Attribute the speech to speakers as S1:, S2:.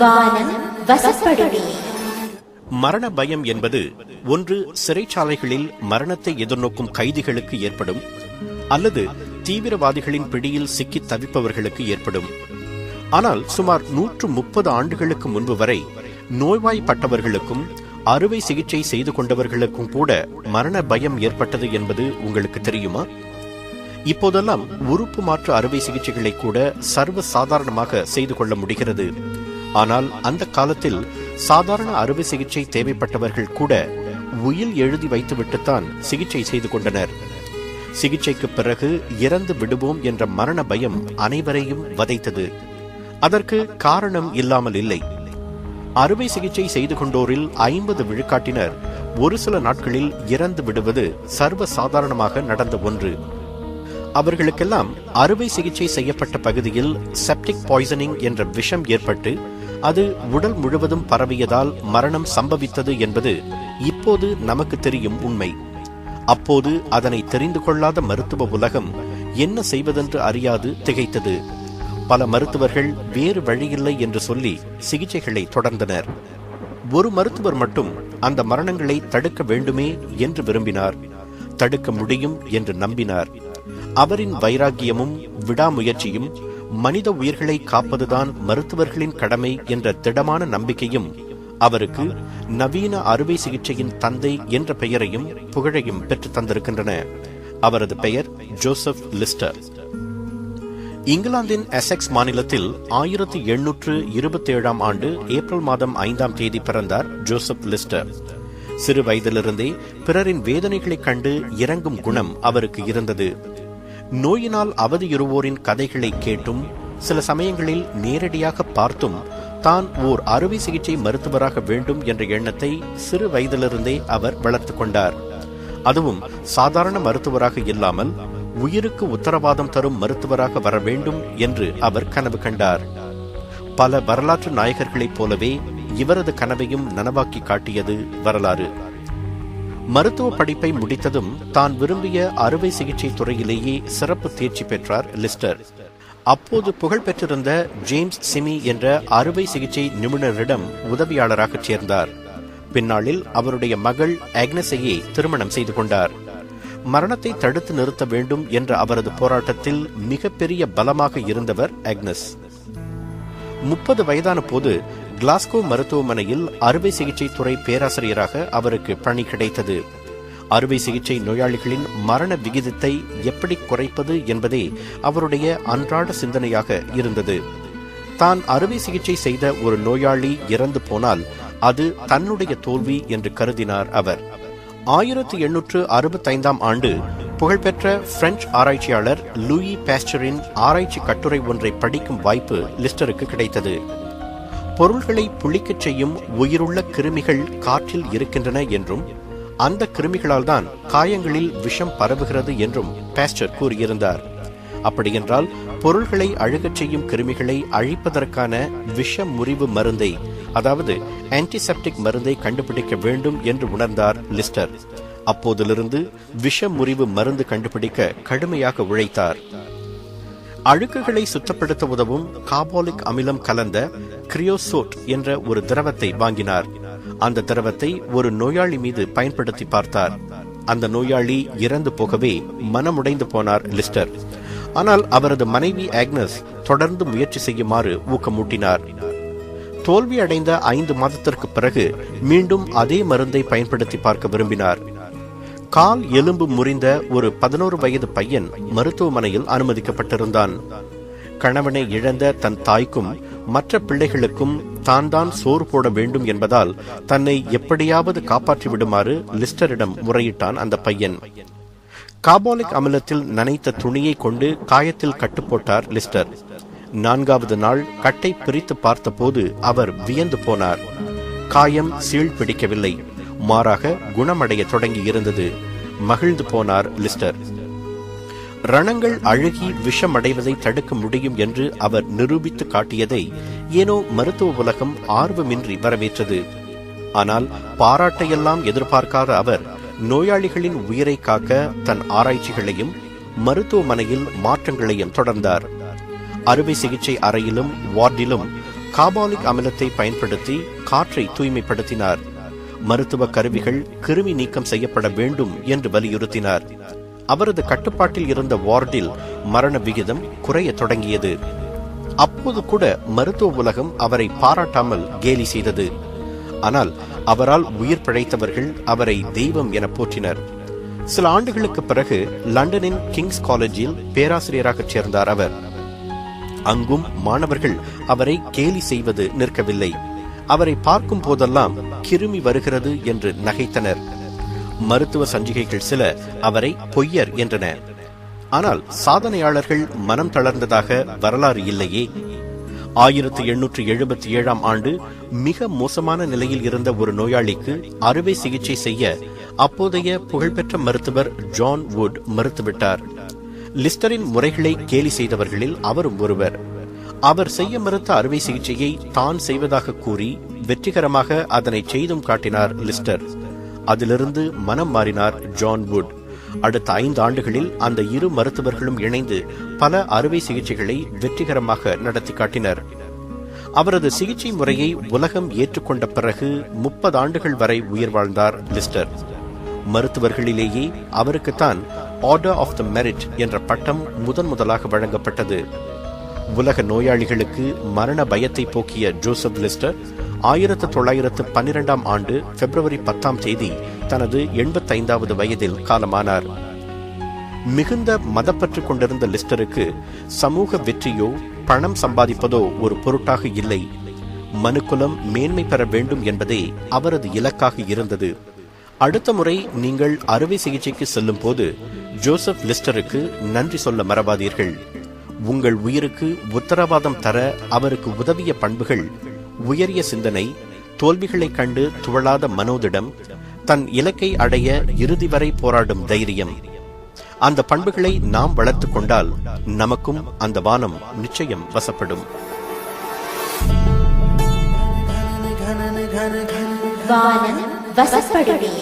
S1: வானம் வசப்படுமே.
S2: மரண பயம் என்பது ஒன்று சிறைச்சாலைகளில் மரணத்தை எதிர்நோக்கும் கைதிகளுக்கு ஏற்படும், அல்லது தீவிரவாதிகளின் பிடியில் சிக்கி தவிப்பவர்களுக்கு ஏற்படும். ஆனால் சுமார் 130 ஆண்டுகளுக்கு முன்பு வரை நோய்வாய்ப்பட்டவர்களுக்கும் அறுவை சிகிச்சை செய்து கொண்டவர்களுக்கும் கூட மரண பயம் ஏற்பட்டது என்பது உங்களுக்கு தெரியுமா? இப்போதெல்லாம் உறுப்பு மாற்று அறுவை சிகிச்சைகளை கூட சர்வ சாதாரணமாக செய்து கொள்ள முடிகிறது. ஆனால் அந்த காலத்தில் சாதாரண அறுவை சிகிச்சை தேவைப்பட்டவர்கள் கூட உயில் எழுதி வைத்துவிட்டுத்தான் சிகிச்சை செய்து கொண்டனர். சிகிச்சைக்கு பிறகு இறந்து விடுவோம் என்ற மரண பயம் அனைவரையும் வதைத்தது. அதற்கு காரணம் இல்லாமல் இல்லை. அறுவை சிகிச்சை செய்து கொண்டோரில் 50 விழுக்காட்டினர் ஒரு சில நாட்களில் இறந்து விடுவது சர்வ சாதாரணமாக நடந்த ஒன்று. அவர்களுக்கெல்லாம் அறுவை சிகிச்சை செய்யப்பட்ட பகுதியில் செப்டிக் பாய்சனிங் என்ற விஷம் ஏற்பட்டு அது உடல் முழுவதும் பரவியதால் மரணம் சம்பவித்தது என்பது இப்போது நமக்கு தெரியும் உண்மை. அப்போது அதனை தெரிந்து கொள்ளாத மருத்துவ உலகம் என்ன செய்வதென்று அறியாது திகைத்தது. பல மருத்துவர்கள் வேறு வழியில்லை என்று சொல்லி சிகிச்சைகளை தொடர்ந்தனர். ஒரு மருத்துவர் மட்டும் அந்த மரணங்களை தடுக்க வேண்டுமே என்று விரும்பினார், தடுக்க முடியும் என்று நம்பினார். அவரின் வைராக்கியமும் விடாமுயற்சியும் மனித உயிர்களை காப்பதுதான் மருத்துவர்களின் கடமை என்ற திடமான நம்பிக்கையும் அவருக்கு நவீன அறுவை சிகிச்சையின் தந்தை என்ற பெயரையும் புகழையும் பெற்று தந்திருக்கின்றன. அவரது பெயர் ஜோசப் லிஸ்டர். இங்கிலாந்தின் எசெக்ஸ் மாநிலத்தில் 1827 ஆண்டு ஏப்ரல் மாதம் 5ஆம் தேதி பிறந்தார் ஜோசப் லிஸ்டர். சிறு வயதிலிருந்தே பிறரின் வேதனைகளைக் கண்டு இறங்கும் குணம் அவருக்கு இருந்தது. நோயினால் அவதியுறுவோரின் கதைகளை கேட்டும் சில சமயங்களில் நேரடியாக பார்த்தும் தான் ஓர் அறுவை சிகிச்சை மருத்துவராக வேண்டும் என்ற எண்ணத்தை சிறு வயதிலிருந்தே அவர் வளர்த்து கொண்டார். அதுவும் சாதாரண மருத்துவராக இல்லாமல் உயிருக்கு உத்தரவாதம் தரும் மருத்துவராக வர வேண்டும் என்று அவர் கனவு கண்டார். பல வரலாற்று நாயகர்களைப் போலவே இவரது கனவையும் நனவாக்கி காட்டியது வரலாறு. மருத்துவ படிப்பை முடித்ததும் தான் விரும்பிய அறுவை சிகிச்சை துறையிலேயே சிறப்பு தேர்ச்சி பெற்றார் லிஸ்டர். அப்போது புகழ் பெற்றிருந்த ஜேம்ஸ் சிமி என்ற அறுவை சிகிச்சை நிபுணரிடம் உதவியாளராக சேர்ந்தார். பின்னாளில் அவருடைய மகள் ஆக்னஸையே திருமணம் செய்து கொண்டார். மரணத்தை தடுத்து நிறுத்த வேண்டும் என்ற அவரது போராட்டத்தில் மிகப்பெரிய பலமாக இருந்தவர் ஆக்னஸ். 30 வயதான போது கிளாஸ்கோ மருத்துவமனையில் அறுவை சிகிச்சை துறை பேராசிரியராக அவருக்கு பணி கிடைத்தது. அறுவை சிகிச்சை நோயாளிகளின் மரண விகிதத்தை எப்படி குறைப்பது என்பதே அவருடைய அன்றாட சிந்தனையாக இருந்தது. தான் அறுவை சிகிச்சை செய்த ஒரு நோயாளி இறந்து போனால் அது தன்னுடைய தோல்வி என்று கருதினார் அவர். 1865ஆம் ஆண்டு புகழ்பெற்ற பிரெஞ்சு ஆராய்ச்சியாளர் லூயி பாஸ்டரின் ஆராய்ச்சி கட்டுரை ஒன்றை படிக்கும் வாய்ப்பு லிஸ்டருக்கு கிடைத்தது. பொருள்களை புளிக்கச் செய்யும் உயிருள்ள கிருமிகள் காற்றில் இருக்கின்றன என்றும் அந்த கிருமிகளால் தான் காயங்களில் விஷம் பரவுகிறது என்றும் பாஸ்டர் கூறியிருந்தார். அப்படியென்றால் பொருள்களை அழுகச் செய்யும் கிருமிகளை அழிப்பதற்கான விஷ முறிவு மருந்தை, அதாவது ஆன்டிசெப்டிக் மருந்தை கண்டுபிடிக்க வேண்டும் என்று உணர்ந்தார் லிஸ்டர். அப்போதிலிருந்து விஷ முறிவு மருந்து கண்டுபிடிக்க கடுமையாக உழைத்தார். அழுக்குகளை சுத்தப்படுத்த உதவும் கார்பாலிக் அமிலம் கலந்த கிரியோசோட் என்ற ஒரு திரவத்தை வாங்கினார். அந்த திரவத்தை ஒரு நோயாளி மீது பயன்படுத்தி பார்த்தார். அந்த நோயாளி இறந்து போகவே மனமுடைந்து போனார் லிஸ்டர். ஆனால் அவரது மனைவி ஆக்னஸ் தொடர்ந்து முயற்சி செய்யுமாறு ஊக்கமூட்டினார். தோல்வி அடைந்த 5 மாதத்திற்கு பிறகு மீண்டும் அதே மருந்தை பயன்படுத்தி பார்க்க விரும்பினார். கால் எலும்பு முறிந்த ஒரு 11 வயது பையன் மருத்துவமனையில் அனுமதிக்கப்பட்டிருந்தான். கணவனை இழந்த தன் தாய்க்கும் மற்ற பிள்ளைகளுக்கும் தான் சோறு போட வேண்டும் என்பதால் தன்னை எப்படியாவது காப்பாற்றி விடுமாறு லிஸ்டரிடம் முறையிட்டான் அந்த பையன். கார்பாலிக் அமிலத்தில் நனைத்த துணியை கொண்டு காயத்தில் கட்டு போட்டார் லிஸ்டர். 4வது நாள் கட்டை பிரித்து பார்த்தபோது அவர் வியந்து போனார். காயம் சீழ் பிடிக்கவில்லை, மாறாக குணமடைய தொடங்கி இருந்தது. மகிழ்ந்து போனார் லிஸ்டர். ரணங்கள் அழுகி விஷமடைவதை தடுக்க முடியும் என்று அவர் நிரூபித்து காட்டியதை ஏனோ மருத்துவ உலகம் ஆர்வமின்றி வரவேற்றது. ஆனால் பாராட்டையெல்லாம் எதிர்பார்க்காத அவர் நோயாளிகளின் உயிரை காக்க தன் ஆராய்ச்சிகளையும் மருத்துவமனையில் மாற்றங்களையும் தொடர்ந்தார். அறுவை சிகிச்சை அறையிலும் வார்டிலும் கார்பானிக் அமிலத்தை பயன்படுத்தி காற்றை தூய்மைப்படுத்தினார். மருத்துவ கருவிகள் கிருமி நீக்கம் செய்யப்பட வேண்டும் என்று வலியுறுத்தினார். அவரது கட்டுப்பாட்டில் இருந்த வார்டில் மரண விகிதம் குறைய தொடங்கியது. அப்போது கூட மருத்துவ உலகம் அவரை பாராட்டாமல் கேலி செய்தது. ஆனால் அவரால் உயிர் பிழைத்தவர்கள் அவரை தெய்வம் என போற்றினர். சில ஆண்டுகளுக்கு பிறகு லண்டனின் கிங்ஸ் காலேஜில் பேராசிரியராக சேர்ந்தார் அவர். அங்கும் மாணவர்கள் அவரை கேலி செய்வது நிற்கவில்லை. அவரை பார்க்கும் போதெல்லாம் கிருமி வருகிறது என்று நகைத்தனர். மருத்துவ சஞ்சிகைகள் சில அவரை பொய்யர் என்றன. ஆனால் சாதனையாளர்கள் மனம் தளர்ந்ததாக வரலாறு இல்லையே. 1877 ஆண்டு மிக மோசமான நிலையில் இருந்த ஒரு நோயாளிக்கு அறுவை சிகிச்சை செய்ய அப்போதைய புகழ்பெற்ற மருத்துவர் ஜான் வுட் மறுத்துவிட்டார். லிஸ்டரின் முறைகளை கேலி செய்தவர்களில் அவரும் ஒருவர். அவர் செய்ய மறுத்த அறுவை சிகிச்சையை தான் செய்வதாக கூறி வெற்றிகரமாக அதனை செய்தும் காட்டினார் லிஸ்டர். அதிலிருந்து மனம் மாறினார் ஜான் வுட். அடுத்த 5 ஆண்டுகளில் அந்த இரு மருத்துவர்களும் இணைந்து பல அறுவை சிகிச்சைகளை வெற்றிகரமாக நடத்தி காட்டினர். அவரது சிகிச்சை முறையை உலகம் ஏற்றுக்கொண்ட பிறகு 30 ஆண்டுகள் வரை உயிர் வாழ்ந்தார் லிஸ்டர். மருத்துவர்களிலேயே அவருக்குத்தான் ஆர்டர் ஆஃப் த மெரிட் என்ற பட்டம் முதலாக வழங்கப்பட்டது. உலக நோயாளிகளுக்கு மரண பயத்தை போக்கிய ஜோசப் லிஸ்டர் 1912 ஆண்டு பிப்ரவரி 10 தனது 85வது வயதில் காலமானார். மிகுந்த மதப்பற்று கொண்டிருந்த லிஸ்டருக்கு சமூக வெற்றியோ பணம் சம்பாதிப்பதோ ஒரு பொருட்டாக இல்லை. மனுக்குலம் மேன்மை பெற வேண்டும் என்பதே அவரது இலக்காக இருந்தது. அடுத்த முறை நீங்கள் அறுவை சிகிச்சைக்கு செல்லும் போது ஜோசப் லிஸ்டருக்கு நன்றி சொல்ல மறவாதீர்கள். உங்கள் உயிருக்கு உத்தரவாதம் தர அவருக்கு உதவிய பண்புகள் உயரிய சிந்தனை, தோல்விகளைக் கண்டு துவளாத மனோதிடம், தன் இலக்கை அடைய இறுதி வரை போராடும் தைரியம். அந்த பண்புகளை நாம் வளர்த்துக் கொண்டால் நமக்கும் அந்த வானம் நிச்சயம் வசப்படும்.
S1: வானம் வசப்படுமே.